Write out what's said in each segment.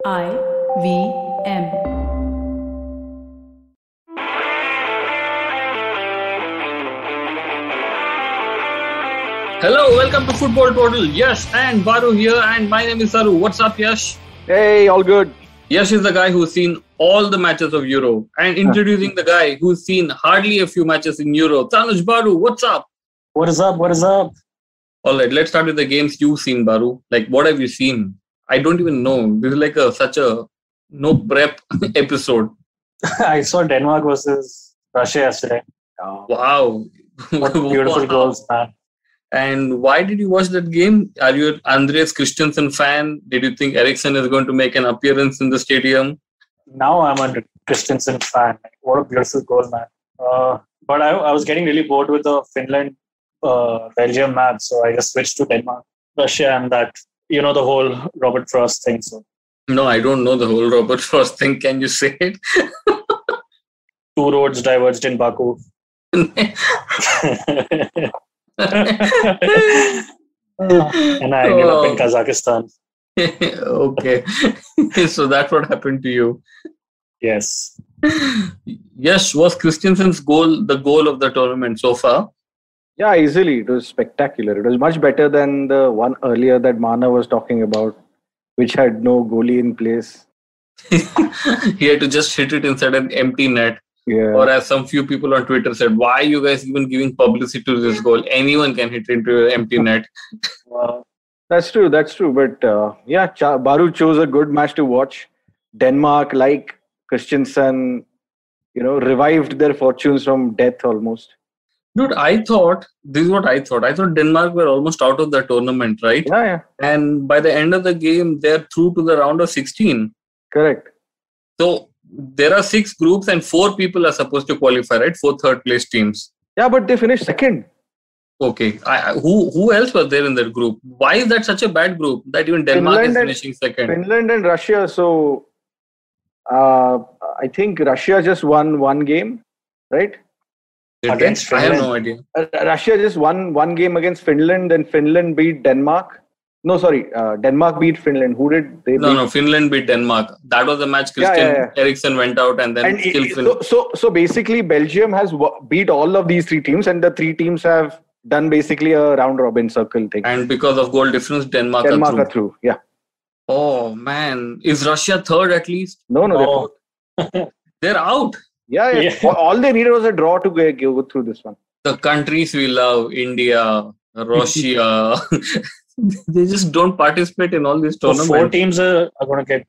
IVM. Hello, welcome to Football Total. Yash and Baru here, and my name is Saru. What's up, Yash? Hey, all good. Yash is the guy who's seen all the matches of Euro, and introducing the guy who's seen hardly a few matches in Euro. Tanuj Baru, what's up? What is up? What is up? All right, let's start with the games you've seen, Baru. Like, what have you seen? I don't even know. This is like such a no prep episode. I saw Denmark versus Russia yesterday. Wow. What beautiful Wow. goals, man. And why did you watch that game? Are you an Andreas Christensen fan? Did you think Eriksson is going to make an appearance in the stadium? Now I'm a Christensen fan. What a beautiful goal, man. But I was getting really bored with the Finland-Belgium match, so I just switched to Denmark, Russia, and that, the whole Robert Frost thing. So No, I don't know the whole Robert Frost thing. Can you say it? two roads diverged in Baku. And I ended up in Kazakhstan. Okay. So that's what happened to you. Yes. Yes, was Christensen's goal the goal of the tournament so far? Yeah, easily. It was spectacular. It was much better than the one earlier that Mana was talking about, which had no goalie in place. He had to just hit it inside an empty net. Yeah. Or as some few people on Twitter said, why are you guys even giving publicity to this goal? Anyone can hit into an empty net. That's true. But Baru chose a good match to watch. Denmark, like Christensen, revived their fortunes from death almost. Dude, this is what I thought. I thought Denmark were almost out of the tournament, right? Yeah. And by the end of the game, they're through to the round of 16. Correct. So there are 6 groups and 4 people are supposed to qualify, right? 4 third place teams. Yeah, but they finished second. Okay. Who else was there in that group? Why is that such a bad group that even Denmark is finishing second? Finland and Russia. So I think Russia just won one game, right? Against I have Finland. no idea. Russia just won one game against Finland, then Finland beat Denmark. No, sorry, Denmark beat Finland. Who did they beat? No, Finland beat Denmark. That was the match Christian Eriksen went out and then So basically Belgium has beat all of these 3 teams, and the 3 teams have done basically a round robin circle thing. And because of goal difference, Denmark are through. Yeah. Oh man, is Russia third at least? No. They're out. Yeah. All they needed was a draw to go through this one. The countries we love, India, Russia, they just don't participate in all these So tournaments. 4 teams are going to get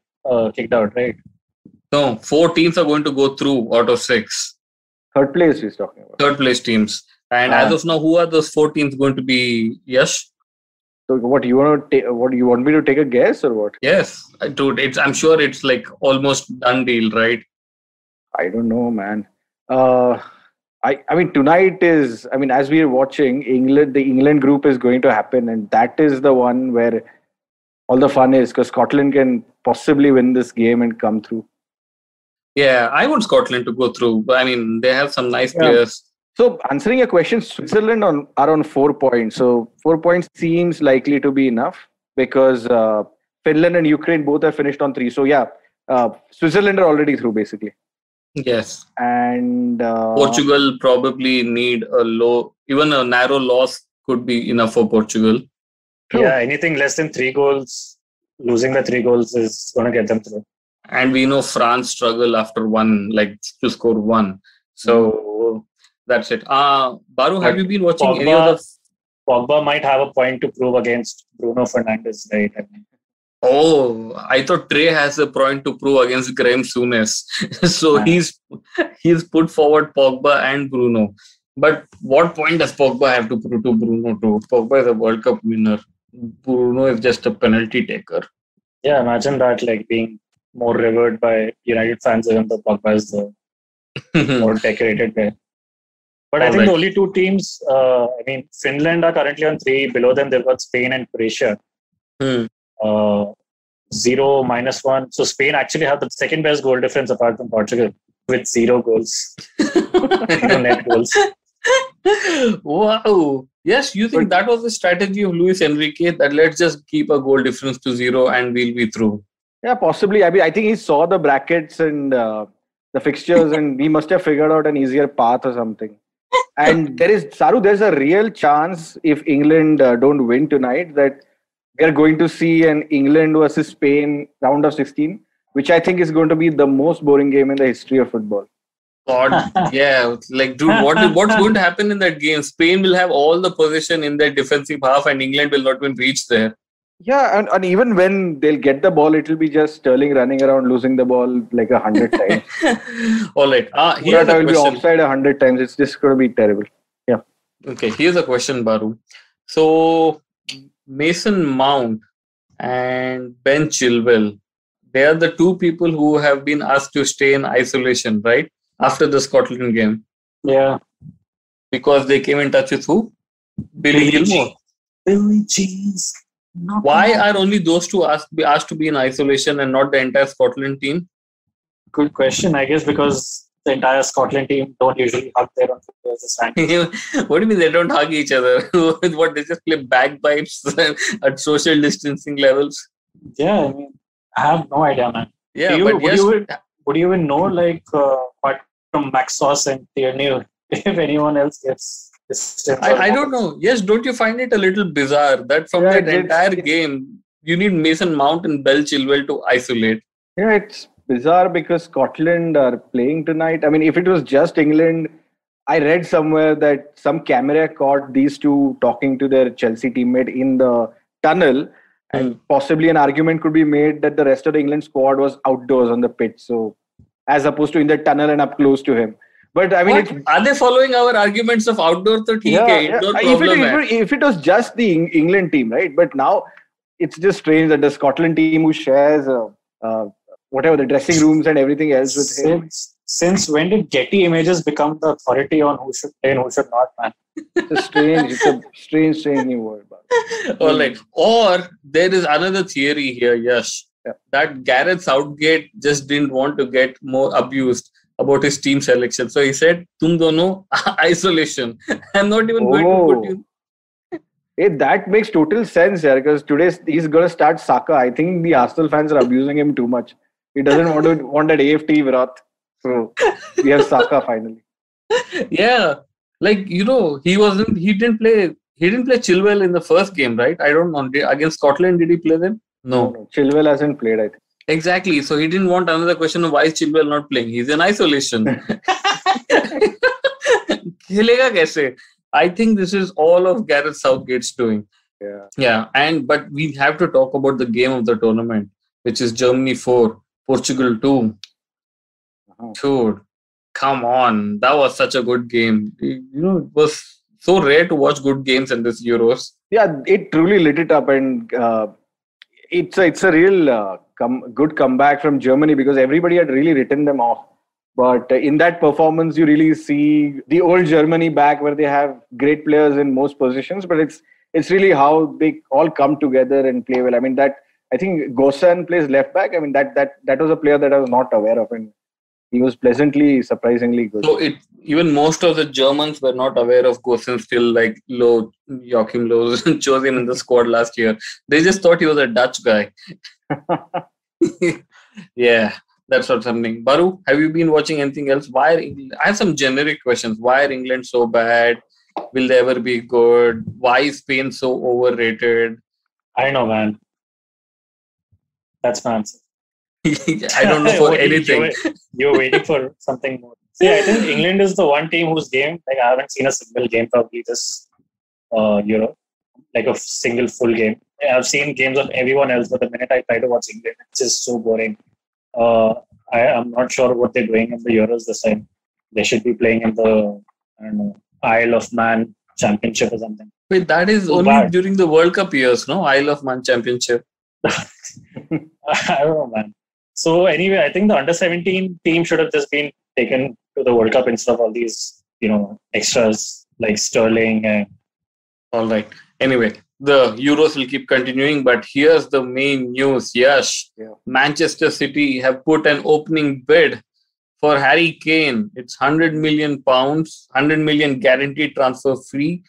kicked out, right? No, 4 teams are going to go through out of 6. Third place he's talking about. Third place teams. And as of now, who are those 4 teams going to be? Yash? So what you want me to take a guess or what? Yes, dude. I'm sure it's like almost done deal, right? I don't know, man. I mean, tonight is, as we are watching, the England group is going to happen, and that is the one where all the fun is, because Scotland can possibly win this game and come through. Yeah, I want Scotland to go through. But they have some nice players. So, answering your question, Switzerland are on 4 points. So, 4 points seems likely to be enough because Finland and Ukraine both have finished on 3. So, Switzerland are already through, basically. Yes. And Portugal probably need even a narrow loss could be enough for Portugal. True. Yeah, anything less than 3 goals, losing the 3 goals is going to get them through. And we know France struggle after 1, like to score 1. So that's it. Baru, have you been watching any of the... Pogba might have a point to prove against Bruno Fernandes, right? Oh, I thought Trey has a point to prove against Graham Souness. So he's put forward Pogba and Bruno. But what point does Pogba have to prove to Bruno too? Pogba is a World Cup winner. Bruno is just a penalty taker. Yeah, imagine that, like being more revered by United fans even though Pogba is the more decorated guy. But I think the only 2 teams, Finland are currently on 3. Below them, they've got Spain and Croatia. 0, -1. So Spain actually have the second best goal difference apart from Portugal with 0 goals. No net goals. Wow. Yes, you think that was the strategy of Luis Enrique, that let's just keep a goal difference to 0 and we'll be through? Yeah, possibly. I mean, I think he saw the brackets and the fixtures, and he must have figured out an easier path or something. And there's a real chance if England don't win tonight that we are going to see an England versus Spain round of 16, which I think is going to be the most boring game in the history of football. God, yeah, like dude, what's going to happen in that game? Spain will have all the possession in their defensive half, and England will not even reach there. Yeah, and even when they'll get the ball, it will be just Sterling running around losing the ball like 100 times. All right. Here's will be offside 100 times. It's just going to be terrible. Yeah. Okay, here's a question, Baru. So Mason Mount and Ben Chilwell, they are the two people who have been asked to stay in isolation, right? After the Scotland game. Yeah. Because they came in touch with who? Billy Gilmour. Billy Jeans. Why are only those two asked to be in isolation and not the entire Scotland team? Good question. I guess because the entire Scotland team don't usually hug their own players. What do you mean they don't hug each other? What, they just play bagpipes at social distancing levels? Yeah, I mean, I have no idea, man. Yeah, would you even know, like, apart from Maxos and Tierney, if anyone else gets distance? I don't know. Yes, don't you find it a little bizarre that from that entire game, you need Mason Mount and Ben Chilwell to isolate? Yeah, it's bizarre because Scotland are playing tonight. I mean, if it was just England, I read somewhere that some camera caught these two talking to their Chelsea teammate in the tunnel, and possibly an argument could be made that the rest of the England squad was outdoors on the pitch, so as opposed to in the tunnel and up close to him. But I mean, are they following our arguments of outdoor? If it was just the England team, right? But now it's just strange that the Scotland team who shares whatever the dressing rooms and everything else with him. Since when did Getty Images become the authority on who should play and who should not, man? It's a strange new word. All right. Or there is another theory here, Yash, that Gareth Southgate just didn't want to get more abused about his team selection. So he said, Tum dono, isolation. I'm not even going to put you. Hey, that makes total sense, yeah, because today he's going to start Saka. I think the Arsenal fans are abusing him too much. He doesn't want that AFT Virat. So we have Saka finally. Yeah. Like, he didn't play Chilwell in the first game, right? I don't know. Against Scotland, did he play them? No. Chilwell hasn't played, I think. Exactly. So he didn't want another question of why is Chilwell not playing. He's in isolation. Khelega kaise? I think this is all of Gareth Southgate's doing. Yeah. But we have to talk about the game of the tournament, which is Germany 4, Portugal 2. Dude, come on. That was such a good game. It was so rare to watch good games in this Euros. Yeah, it truly lit it up, and it's a real good comeback from Germany because everybody had really written them off. But in that performance, you really see the old Germany back where they have great players in most positions. But it's really how they all come together and play well. I mean, I think Gosens plays left back. I mean, that was a player that I was not aware of, and he was surprisingly good. So even most of the Germans were not aware of Gosens till like Joachim Low chose him in the squad last year. They just thought he was a Dutch guy. Yeah, that's what's happening. Baru, have you been watching anything else? I have some generic questions. Why are England so bad? Will they ever be good? Why is Spain so overrated? I know, man. That's my answer. I don't know for anything. You're waiting for something more. See, I think England is the one team whose game, like I haven't seen a single game probably this like a single full game. I've seen games of everyone else, but the minute I try to watch England, it's just so boring. I'm not sure what they're doing in the Euros this time. They should be playing in the, I don't know, Isle of Man Championship or something. Wait, that is only bad. During the World Cup years, no? Isle of Man Championship. I don't know, man. So anyway, I think the under-17 team should have just been taken to the World Cup instead of all these, extras like Sterling and... All right. Anyway, the Euros will keep continuing, but here's the main news. Yash, Manchester City have put an opening bid for Harry Kane. It's £100 million, 100 million guaranteed transfer fee.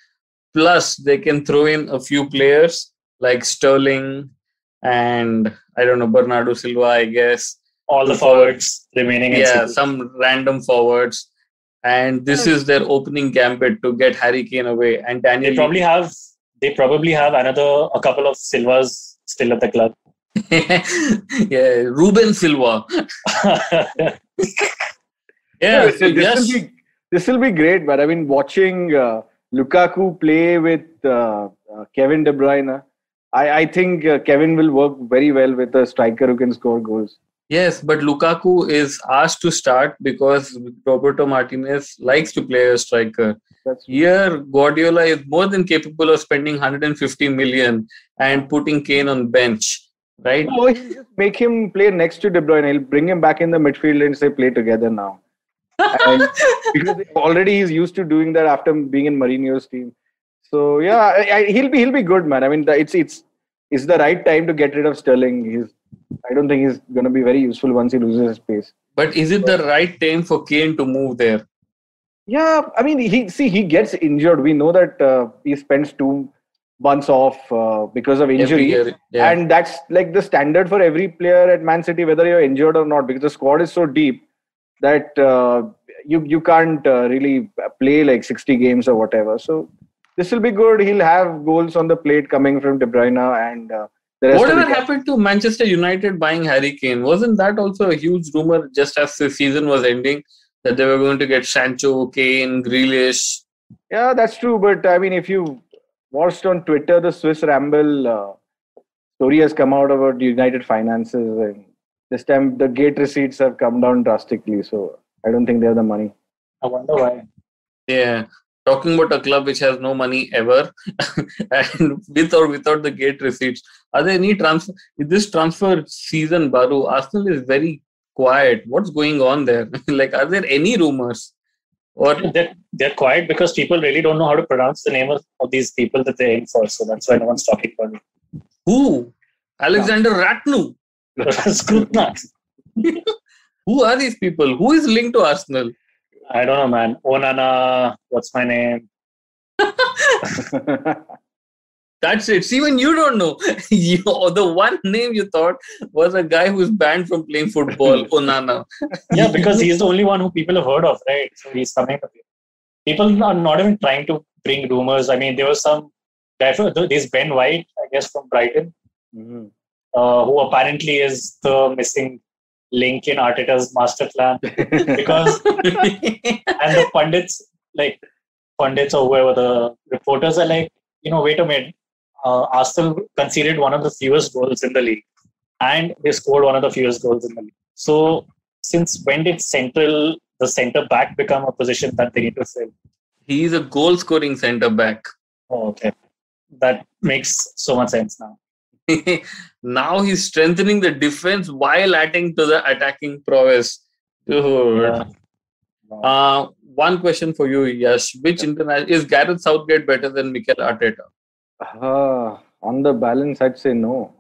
Plus, they can throw in a few players like Sterling, and I don't know, Bernardo Silva, I guess. All the forwards remaining in Yeah, City. some random forwards. And this is their opening gambit to get Harry Kane away. And Daniel, They probably have a couple of Silvas still at the club. yeah, Ruben Silva. Yeah, so this will be great, but I mean, watching Lukaku play with Kevin De Bruyne, I think Kevin will work very well with a striker who can score goals. Yes, but Lukaku is asked to start because Roberto Martinez likes to play a striker. Here, Guardiola is more than capable of spending 150 million and putting Kane on bench, right? No, he'll just make him play next to De Bruyne. He'll bring him back in the midfield and say, play together now. And because already he's used to doing that after being in Mourinho's team. So yeah, he'll be good, man. I mean, it's the right time to get rid of Sterling. I don't think he's going to be very useful once he loses his pace. But is it the right time for Kane to move there? Yeah, I mean, he gets injured. We know that he spends 2 months off because of injury, and that's like the standard for every player at Man City, whether you're injured or not, because the squad is so deep that you can't really play like 60 games or whatever. So this will be good. He'll have goals on the plate coming from De Bruyne and the rest. Whatever happened to Manchester United buying Harry Kane? Wasn't that also a huge rumor just as the season was ending that they were going to get Sancho, Kane, Grealish? Yeah, that's true. But I mean, if you watched on Twitter, the Swiss Ramble story has come out about United finances, and this time the gate receipts have come down drastically. So I don't think they have the money. I wonder why. Yeah. Talking about a club which has no money ever, and with or without the gate receipts, are there any transfer? This transfer season, Baru, Arsenal is very quiet. What's going on there? Like, are there any rumors? Or they're quiet because people really don't know how to pronounce the name of these people that they're in for. So that's why no one's talking about it. Who? Alexander Ratnu. Who are these people? Who is linked to Arsenal? I don't know, man. Onana, what's my name? That's it. See, even you don't know. The one name you thought was a guy who's banned from playing football, Onana. Yeah, because he's the only one who people have heard of, right? So he's coming up here. People are not even trying to bring rumors. I mean, there was this Ben White, I guess, from Brighton, who apparently is the missing link in Arteta's master plan. Because and the pundits or whoever, the reporters are like, wait a minute. Arsenal conceded one of the fewest goals in the league, and they scored one of the fewest goals in the league. So, since when did the centre back become a position that they need to fill? He is a goal-scoring centre back. Oh, okay, that makes so much sense now. Now he's strengthening the defense while adding to the attacking prowess. Yeah. One question for you, Yash. Which international is Gareth Southgate better than Mikel Arteta? On the balance, I'd say no.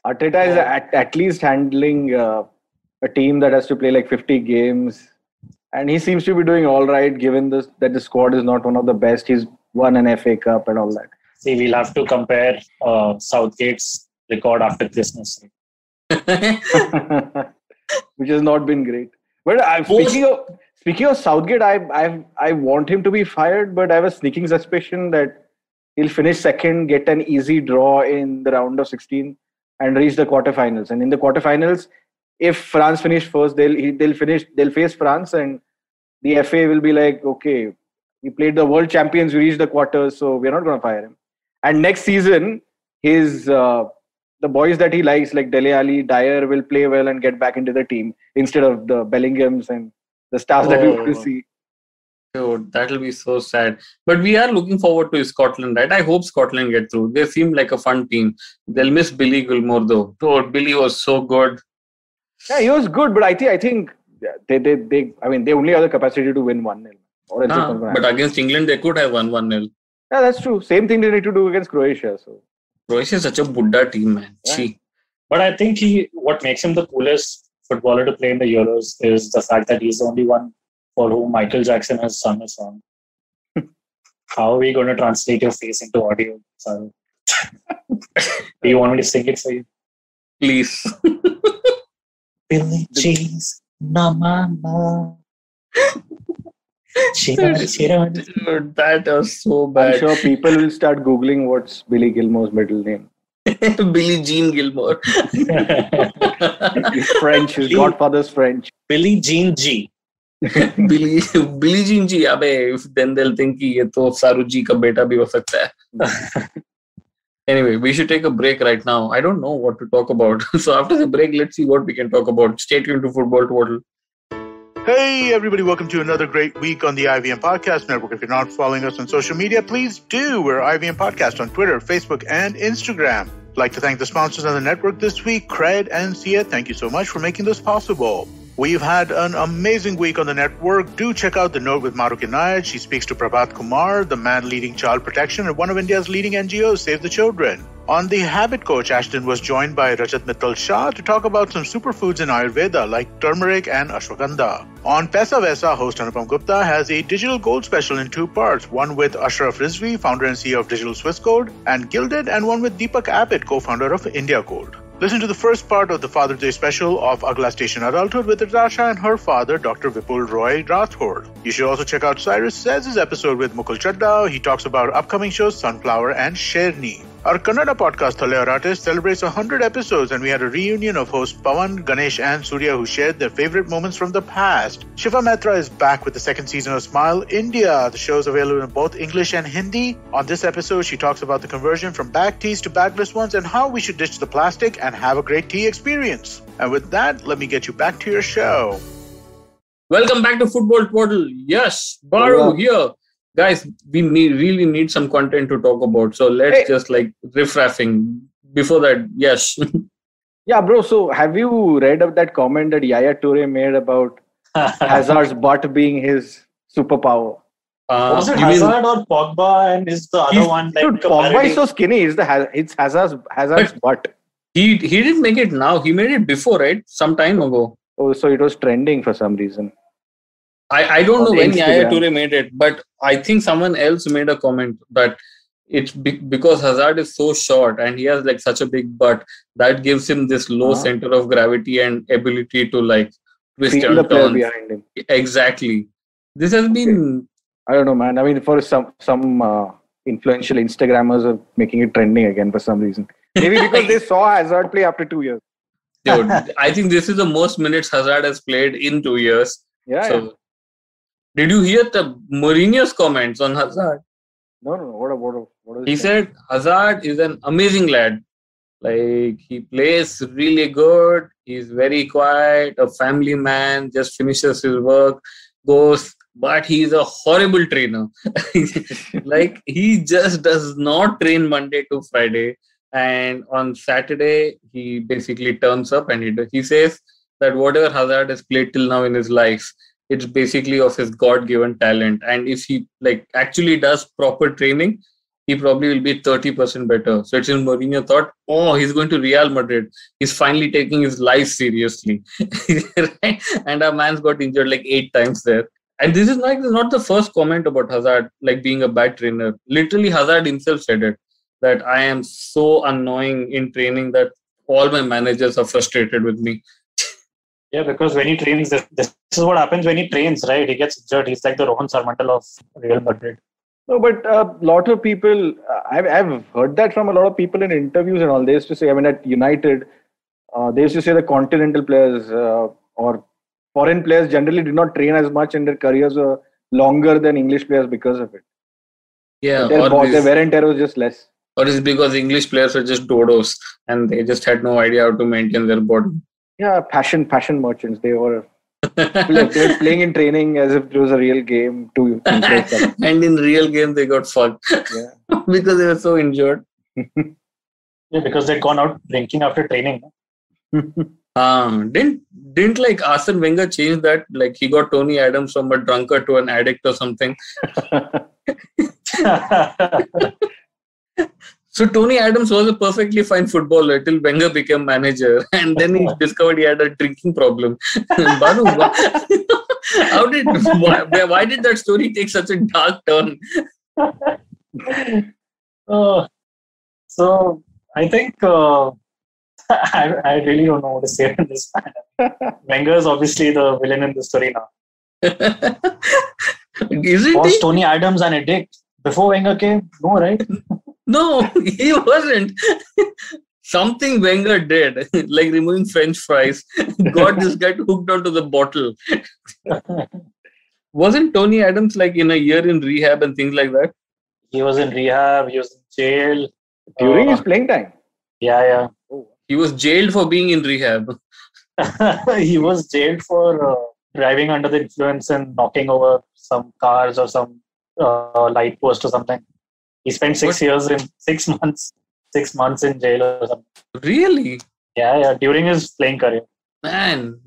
Arteta is at least handling a team that has to play like 50 games, and he seems to be doing all right given that the squad is not one of the best. He's won an FA Cup and all that. See, we'll have to compare Southgate's record after Christmas, which has not been great. But speaking of Southgate, I want him to be fired, but I have a sneaking suspicion that he'll finish second, get an easy draw in the round of 16, and reach the quarterfinals. And in the quarterfinals, if France finish first, they'll face France, and the FA will be like, okay, we played the world champions, we reached the quarters, so we're not going to fire him. And next season, the boys that he likes, like Dele Alli, Dyer, will play well and get back into the team instead of the Bellinghams and the stars that we want to see. Oh, that'll be so sad. But we are looking forward to Scotland, right? I hope Scotland get through. They seem like a fun team. They'll miss Billy Gilmore though. Oh, Billy was so good. Yeah, he was good, but I think they only have the capacity to win 1-0. But against England, they could have won 1-0. Yeah, that's true. Same thing they need to do against Croatia. So Croatia is such a Buddha team, man. Yeah. But I think what makes him the coolest footballer to play in the Euros is the fact that he's the only one for whom Michael Jackson has sung a song. How are we going to translate your face into audio? Sorry. Do you want me to sing it for you? please. Billie Jean's mama. Dude, that was so bad. I'm sure people will start Googling what's Billy Gilmore's middle name. Billie Jean Gilmore. He's French. His godfather's French. Billie Jean G. Billie Jean जी अबे then they'll think कि ये तो सारू जी का बेटा भी हो सकता है. Anyway, we should take a break right now. I don't know what to talk about. So after the break, let's see what we can talk about. Stay tuned to Football Total. Hey, everybody, welcome to another great week on the IVM Podcast Network. If you're not following us on social media, please do. We're IVM Podcast on Twitter, Facebook, and Instagram. I'd like to thank the sponsors on the network this week, Cred and Sia. Thank you so much for making this possible. We've had an amazing week on the network. Do check out The Note with Mahrukh Inayat. She speaks to Prabhat Kumar, the man leading child protection at one of India's leading NGOs, Save the Children. On The Habit Coach, Ashton was joined by Rajat Mittal Shah to talk about some superfoods in Ayurveda like turmeric and ashwagandha. On Paisa Vaisa, host Anupam Gupta has a digital gold special in 2 parts, one with Ashraf Rizvi, founder and CEO of Digital Swiss Gold, and Gilded, and one with Deepak Abbott, co-founder of India Gold. Listen to the first part of the Father's Day special of Agla Station Adulthood with Natasha and her father, Dr. Vipul Roy Rathod. You should also check out Cyrus Says' episode with Mukul Chadda. He talks about upcoming shows Sunflower and Sherni. Our Kannada podcast, Thale Artist, celebrates 100 episodes, and we had a reunion of hosts Pawan, Ganesh, and Surya who shared their favorite moments from the past. Shiva Mehta is back with the second season of Smile India. The show is available in both English and Hindi. On this episode, she talks about the conversion from bag teas to bagless ones and how we should ditch the plastic and have a great tea experience. And with that, let me get you back to your show. Welcome back to Football Portal. Yes, Baru here. Guys, we really need some content to talk about. So let's just like riff-raffing. Before that, yes. Yeah, bro. So have you read of that comment that Yaya Toure made about Hazard's butt being his superpower? Was it Hazard or Pogba, and is the other one like dude, Pogba is so skinny. It's Hazard's butt. He didn't make it now. He made it before, right? Some time ago. Oh, so it was trending for some reason. I don't know when Yaya Toure made it, but I think someone else made a comment that it's because Hazard is so short and he has like such a big butt that gives him this low center of gravity and ability to like twist and the player turn behind him. Exactly. This has been. I don't know, man. I mean, for some influential Instagrammers are making it trending again for some reason. Maybe because they saw Hazard play after 2 years. Dude, I think this is the most minutes Hazard has played in 2 years. Yeah. Did you hear the Mourinho's comments on Hazard? No. What he said Hazard is an amazing lad. Like, he plays really good. He's very quiet, a family man, just finishes his work, goes, but he's a horrible trainer. Like, he just does not train Monday to Friday. And on Saturday, he basically turns up and he says that whatever Hazard has played till now in his life, it's basically of his God-given talent. And if he like actually does proper training, he probably will be 30% better. So it's in Mourinho thought, he's going to Real Madrid. He's finally taking his life seriously. Right? And our man's got injured like 8 times there. And this is like not the first comment about Hazard, like being a bad trainer. Literally, Hazard himself said it, that I am so annoying in training that all my managers are frustrated with me. Yeah, because when he trains, this is what happens when he trains, right? He gets injured. He's like the Rohan Sarmantal of Real Madrid. No, but a lot of people, I've heard that from a lot of people in interviews and all. They used to say, I mean, at United, they used to say the continental players or foreign players generally did not train as much and their careers were longer than English players because of it. Yeah, their wear and tear was just less. Or it's because English players are just dodos and they just had no idea how to maintain their body. Yeah, passion merchants. They were playing in training as if it was a real game too. And in real game, they got fucked because they were so injured. Yeah, because they'd gone out drinking after training. Didn't like Arsene Wenger change that? Like he got Tony Adams from a drunkard to an addict or something. So Tony Adams was a perfectly fine footballer till Wenger became manager, and then he discovered he had a drinking problem. Banu, why did that story take such a dark turn? So I think I really don't know what to say in this. Wenger is obviously the villain in the story now. Isn't Was he? Tony Adams an addict before Wenger came? No, right? No, he wasn't. Something Wenger did, like removing French fries, got this guy hooked onto the bottle. Wasn't Tony Adams like in a year in rehab and things like that? He was in rehab. He was in jail. During his playing time. Yeah. He was jailed for being in rehab. He was jailed for driving under the influence and knocking over some cars or some light post or something. He spent 6 years in 6 months. 6 months in jail or something. Really? Yeah. During his playing career. Man,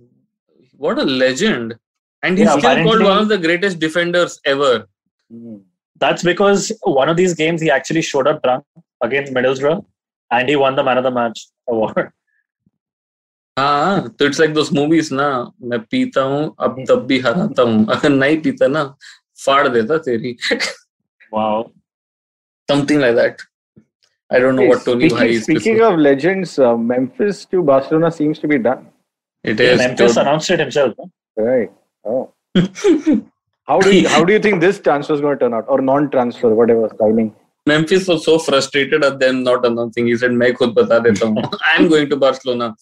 what a legend. And he's Yeah, still called apparently- one of the greatest defenders ever. That's because one of these games he actually showed up drunk against Middlesbrough and he won the Man of the Match award. हाँ तो it's like those movies ना मैं पीता हूँ अब तब भी हराता हूँ अगर नहीं पीता ना फाड़ देता तेरी Wow. something like that. I don't know what Tony Bhai is. Speaking of legends, Memphis to Barcelona seems to be done. It is. Memphis announced it himself. No? Right. Oh. How do you think this transfer is going to turn out, or non-transfer, whatever styling? Memphis was so frustrated at them not announcing. He said, "मैं खुद बता देता हूँ. I'm going to Barcelona."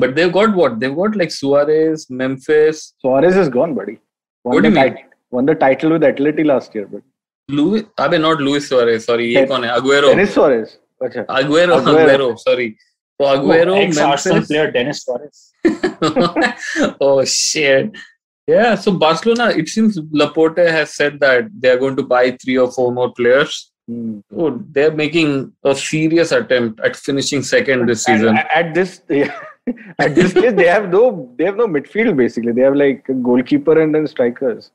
But they've got what? They've got like Suarez, Memphis. Suarez is gone, buddy. What do you mean? Won the title with Atleti last year, but Luis, अबे not Luis Suarez. Sorry, ये कौन है? Aguero. Dennis Suarez. अच्छा. Aguero. Sorry. So Aguero, Ex-Arsenal Memphis. player Dennis Suarez. Oh shit. Yeah, so Barcelona, it seems Laporte has said that they are going to buy 3 or 4 more players. Oh, they're making a serious attempt at finishing second this season. At this stage, they have no midfield basically. They have like a goalkeeper and then strikers.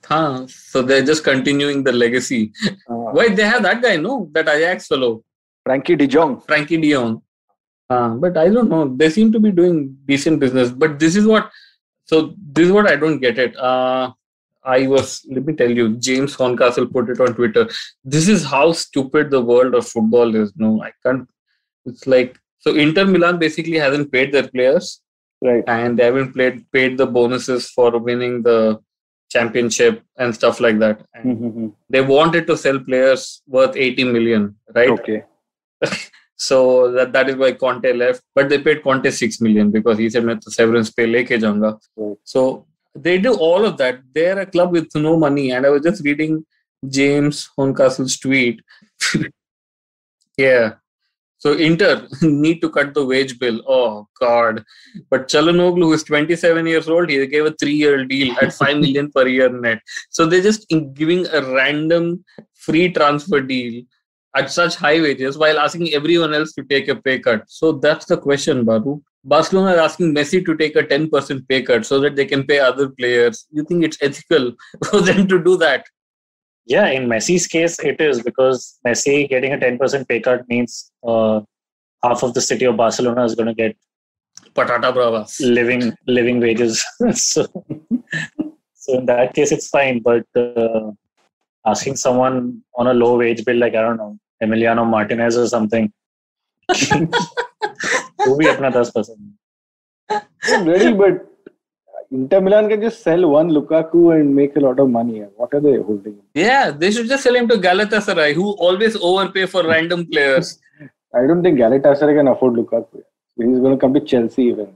So they're just continuing the legacy. Why they have that guy, no? That Ajax fellow. Frankie de Jong. Frankie de Jong. But I don't know. They seem to be doing decent business. But this is what I don't get it. Let me tell you, James Horncastle put it on Twitter. This is how stupid the world of football is. No, I can't. It's like, so Inter Milan basically hasn't paid their players. Right. And they haven't paid the bonuses for winning the championship and stuff like that. And they wanted to sell players worth 80 million, right? Okay. So that is why Conte left. But they paid Conte 6 million because he said, "मैं तो severance pay लेके जाऊंगा." So they do all of that. They're a club with no money. And I was just reading James Horncastle's tweet. Yeah. So Inter need to cut the wage bill. Oh, God. But Çalhanoğlu, who is 27 years old, he gave a 3-year deal at 5 million per year net. So they're just giving a random free transfer deal at such high wages while asking everyone else to take a pay cut. So that's the question, Baru. Barcelona are asking Messi to take a 10% pay cut so that they can pay other players. You think it's ethical for them to do that? Yeah, in Messi's case, it is, because Messi getting a 10% pay cut means half of the city of Barcelona is going to get Patata bravas. living wages. so in that case, it's fine. But asking someone on a low wage bill, like, I don't know, Emiliano Martinez or something, वो भी अपना 10%. Really, but Inter Milan can just sell one Lukaku and make a lot of money. What are they holding? Yeah, they should just sell him to Galatasaray, who always overpay for random players. I don't think Galatasaray can afford Lukaku. He's going to come to Chelsea even.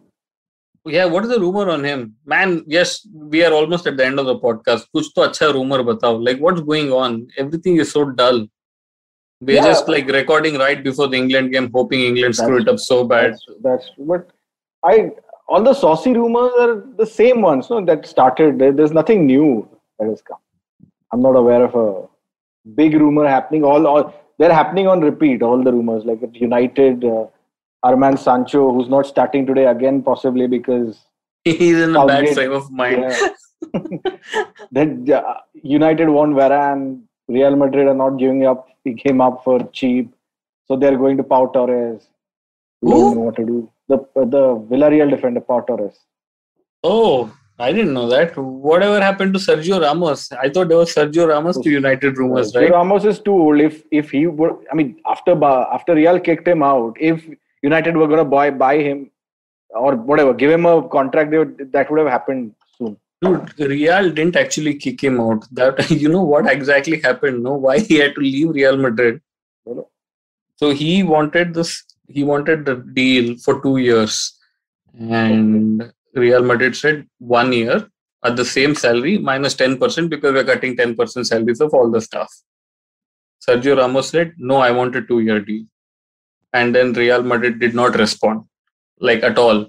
Yeah, what is the rumor on him? Man, yes, we are almost at the end of the podcast. Kuch to acha rumor batao. Like, what's going on? Everything is so dull. We're just like recording right before the England game, hoping England screw it up so bad. That's but all the saucy rumors are the same ones, no, that started. There's nothing new that has come. I'm not aware of a big rumor happening. All they're happening on repeat. All the rumors, like at United, Armand Sancho, who's not starting today again, possibly because he's in a bad frame of mind. Yeah. Then United won Varane. Real Madrid are not giving up. He came up for cheap, so they're going to Pau Torres. We don't know what to do. The Villarreal defender, Pau Torres. Oh, I didn't know that. Whatever happened to Sergio Ramos? I thought there was Sergio Ramos to United rumors, right? Sergio Ramos is too old. If he would, I mean, after Real kicked him out, if United were going to buy him or whatever, give him a contract, that would have happened soon. Dude, Real didn't actually kick him out. That you know what exactly happened? No, why he had to leave Real Madrid? So he wanted the deal for 2 years, and Real Madrid said 1 year at the same salary minus 10% because we're cutting 10% salaries of all the staff. Sergio Ramos said, no, I want a 2-year deal. And then Real Madrid did not respond, like at all,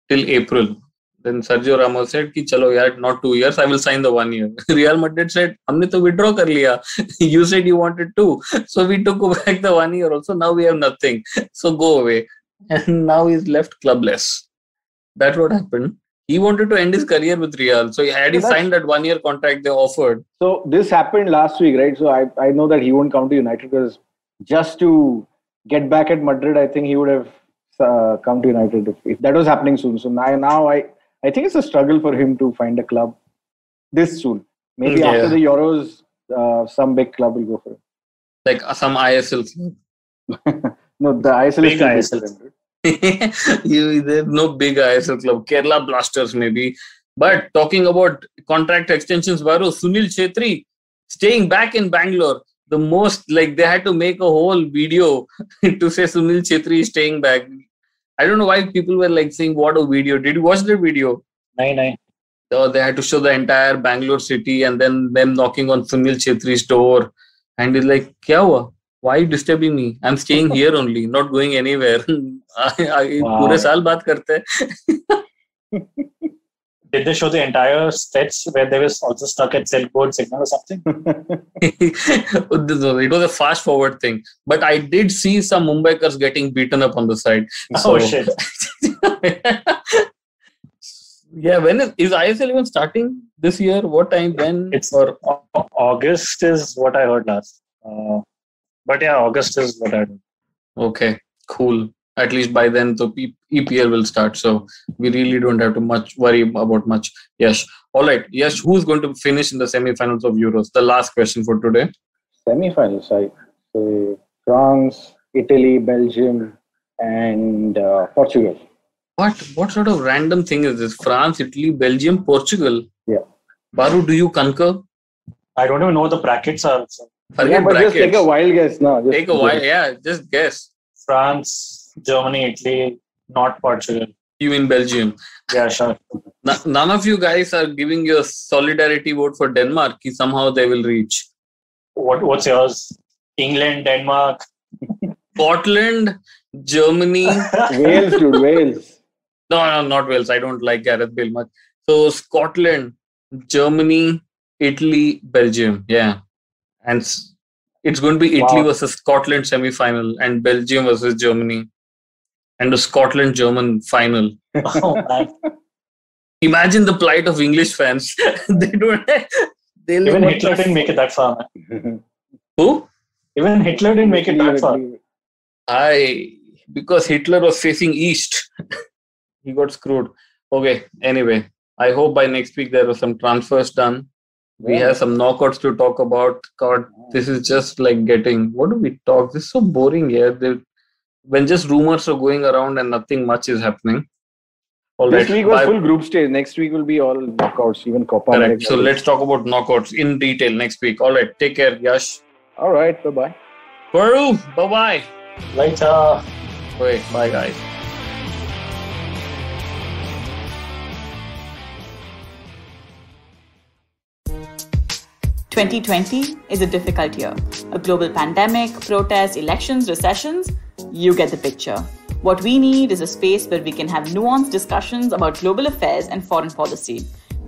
till April. Then Sergio Ramos said, ki chalo yaar, not 2 years, I will sign the 1 year. Real Madrid said, humne to withdraw kar liya. You said you wanted 2. So we took back the 1 year also. Now we have nothing. So go away. And now he's left clubless. That's what happened. He wanted to end his career with Real. So had he signed that 1 year contract they offered. So this happened last week, right? So I know that he won't come to United because just to get back at Madrid, I think he would have come to United if that was happening soon. So now I think it's a struggle for him to find a club this soon. Maybe after the Euros, some big club will go for him. Like some ISL club. No, the ISL big is ISL. There's no big ISL club. Kerala Blasters maybe. But talking about contract extensions, Varu, Sunil Chhetri staying back in Bangalore. The most, like, they had to make a whole video to say Sunil Chhetri is staying back. I don't know why people were like saying, what a video. Did you watch the video? No. So they had to show the entire Bangalore city and then them knocking on Sunil Chhetri's door. And he's like, kya hua? Why are you disturbing me? I'm staying here only, not going anywhere. Pure saal baat karte hai. Did they show the entire stretch where they were also stuck at Silk Road signal or something? It was a fast forward thing. But I did see some Mumbaikars getting beaten up on the side. Oh, shit. Yeah, when is ISL even starting this year? What time? When? It's August is what I heard last. But yeah, August is what I heard. Okay, cool. At least by then the EPL will start. So we really don't have to worry about much. Yes. All right. Yes. Who's going to finish in the semi-finals of Euros? The last question for today. Semi-finals, I say France, Italy, Belgium, and Portugal. What sort of random thing is this? France, Italy, Belgium, Portugal. Yeah. Baru, do you concur? I don't even know what the brackets are. So. Forget but brackets. Just take a wild guess now. Take a wild, just guess. France, Germany, Italy, not Portugal. You mean Belgium? Yeah, sure. None of you guys are giving your solidarity vote for Denmark. Somehow they will reach. What's yours? England, Denmark, Scotland, Germany. Wales, dude, Wales. No, not Wales. I don't like Gareth Bale much. So Scotland, Germany, Italy, Belgium. Yeah. And it's going to be Italy versus Scotland semi-final and Belgium versus Germany. And the Scotland-German final. Oh, man. Imagine the plight of English fans. Even Hitler didn't make it that far, man. Who? Even Hitler didn't make it that far. Because Hitler was facing east. He got screwed. Okay, anyway. I hope by next week there are some transfers done. We have some knockouts to talk about. God, this is just like what do we talk? This is so boring here. When just rumors are going around and nothing much is happening. This week was full group stage. Next week will be all knockouts, even Copa America. So let's talk about knockouts in detail next week. All right, take care, Yash. All right, bye-bye. Baru, bye-bye. Later. Okay, bye guys. "2020 is a difficult year. A global pandemic, protests, elections, recessions. You get the picture. What we need is a space where we can have nuanced discussions about global affairs and foreign policy.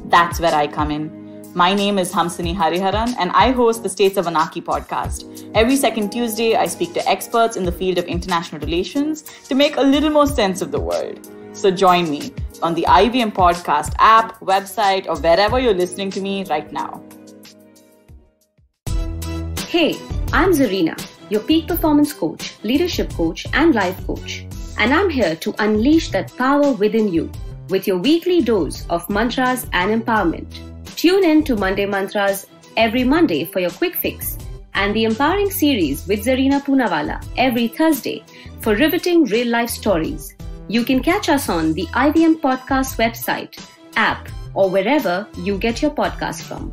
That's where I come in. My name is Hamsini Hariharan and I host the States of Anarchy podcast. Every second Tuesday, I speak to experts in the field of international relations to make a little more sense of the world. So join me on the IVM podcast app, website, or wherever you're listening to me right now. Hey, I'm Zarina, your peak performance coach, leadership coach, and life coach. And I'm here to unleash that power within you with your weekly dose of mantras and empowerment. Tune in to Monday Mantras every Monday for your quick fix and the Empowering series with Zarina Poonawalla every Thursday for riveting real-life stories. You can catch us on the IVM Podcast website, app, or wherever you get your podcast from.